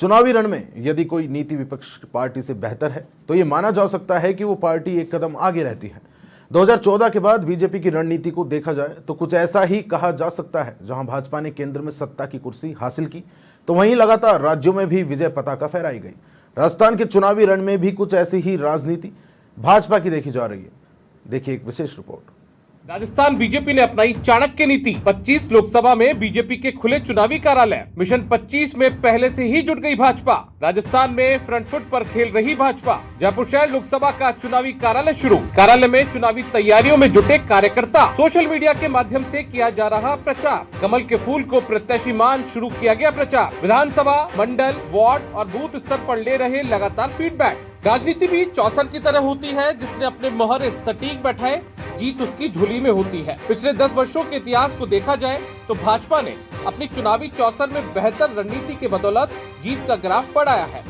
चुनावी रण में यदि कोई नीति विपक्ष पार्टी से बेहतर है तो ये माना जा सकता है कि वो पार्टी एक कदम आगे रहती है। 2014 के बाद बीजेपी की रणनीति को देखा जाए तो कुछ ऐसा ही कहा जा सकता है। जहां भाजपा ने केंद्र में सत्ता की कुर्सी हासिल की तो वहीं लगातार राज्यों में भी विजय पताका फहराई गई। राजस्थान के चुनावी रण में भी कुछ ऐसी ही राजनीति भाजपा की देखी जा रही है। देखिए एक विशेष रिपोर्ट। राजस्थान बीजेपी ने अपनाई चाणक्य नीति। 25 लोकसभा में बीजेपी के खुले चुनावी कार्यालय। मिशन 25 में पहले से ही जुट गई भाजपा। राजस्थान में फ्रंट फुट पर खेल रही भाजपा। जयपुर शहर लोकसभा का चुनावी कार्यालय शुरू। कार्यालय में चुनावी तैयारियों में जुटे कार्यकर्ता। सोशल मीडिया के माध्यम से किया जा रहा प्रचार। कमल के फूल को प्रत्याशी मान शुरू किया गया प्रचार। विधानसभा, मंडल, वार्ड और बूथ स्तर पर ले रहे लगातार फीडबैक। राजनीति भी चौसर की तरह होती है, जिसने अपने मोहरे सटीक बैठाए जीत उसकी झोली में होती है। पिछले 10 वर्षों के इतिहास को देखा जाए तो भाजपा ने अपनी चुनावी चौसर में बेहतर रणनीति के बदौलत जीत का ग्राफ बढ़ाया है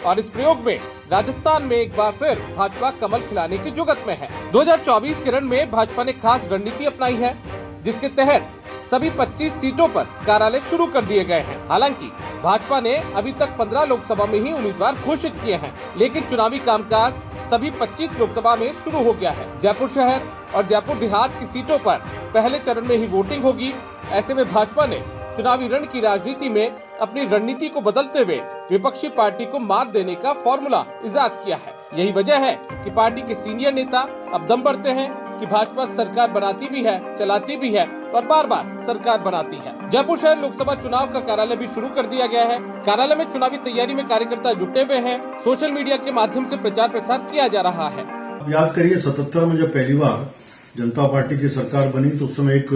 और इस प्रयोग में राजस्थान में एक बार फिर भाजपा कमल खिलाने की जुगत में है। 2024 के रण में भाजपा ने खास रणनीति अपनाई है, जिसके तहत सभी 25 सीटों पर कार्यालय शुरू कर दिए गए हैं। हालांकि भाजपा ने अभी तक 15 लोकसभा में ही उम्मीदवार घोषित किए हैं, लेकिन चुनावी कामकाज सभी 25 लोकसभा में शुरू हो गया है। जयपुर शहर और जयपुर देहात की सीटों पर पहले चरण में ही वोटिंग होगी। ऐसे में भाजपा ने चुनावी रण की राजनीति में अपनी रणनीति को बदलते हुए विपक्षी पार्टी को मात देने का फॉर्मूला इजाद किया है। यही वजह है कि पार्टी के सीनियर नेता अब दम भरते हैं कि भाजपा सरकार बनाती भी है, चलाती भी है और बार बार सरकार बनाती है। जयपुर शहर लोकसभा चुनाव का कार्यालय भी शुरू कर दिया गया है। कार्यालय में चुनावी तैयारी में कार्यकर्ता जुटे हुए हैं। सोशल मीडिया के माध्यम से प्रचार प्रसार किया जा रहा है। याद करिए 77 में जब पहली बार जनता पार्टी की सरकार बनी तो उस समय एक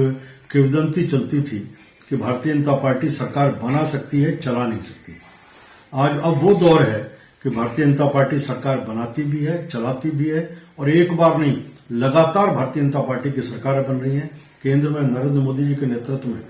किंवदंती चलती थी कि भारतीय जनता पार्टी सरकार बना सकती है, चला नहीं सकती। आज अब वो दौर है कि भारतीय जनता पार्टी सरकार बनाती भी है, चलाती भी है और एक बार नहीं लगातार भारतीय जनता पार्टी की सरकारें बन रही हैं। केंद्र में नरेंद्र मोदी जी के नेतृत्व में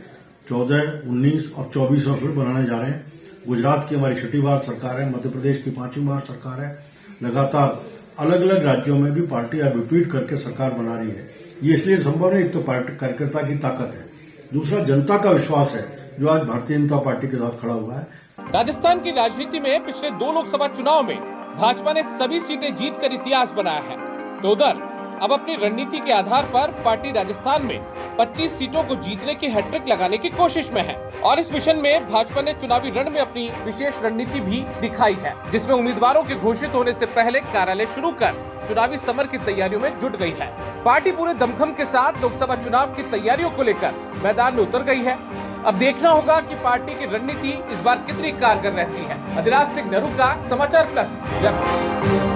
14, 19 और 24 में फिर बनाने जा रहे हैं। गुजरात की हमारी 6ठी बार सरकार है, मध्य प्रदेश की 5वीं बार सरकार है। लगातार अलग अलग राज्यों में भी पार्टी अब रिपीट करके सरकार बना रही है। ये इसलिए संभव है, एक तो पार्टी कार्यकर्ता की ताकत है, दूसरा जनता का विश्वास है जो आज भारतीय जनता पार्टी के साथ खड़ा हुआ है। राजस्थान की राजनीति में पिछले 2 लोकसभा चुनाव में भाजपा ने सभी सीटें जीतकर इतिहास बनाया है, तो उधर अब अपनी रणनीति के आधार पर पार्टी राजस्थान में 25 सीटों को जीतने की हैट्रिक लगाने की कोशिश में है और इस मिशन में भाजपा ने चुनावी रण में अपनी विशेष रणनीति भी दिखाई है, जिसमें उम्मीदवारों के घोषित होने से पहले कार्यालय शुरू कर चुनावी समर की तैयारियों में जुट गई है। पार्टी पूरे दमखम के साथ लोकसभा चुनाव की तैयारियों को लेकर मैदान में उतर गई है। अब देखना होगा कि पार्टी की रणनीति इस बार कितनी कारगर रहती है। अधिराज सिंह नरू का समाचार प्लस जयपुर।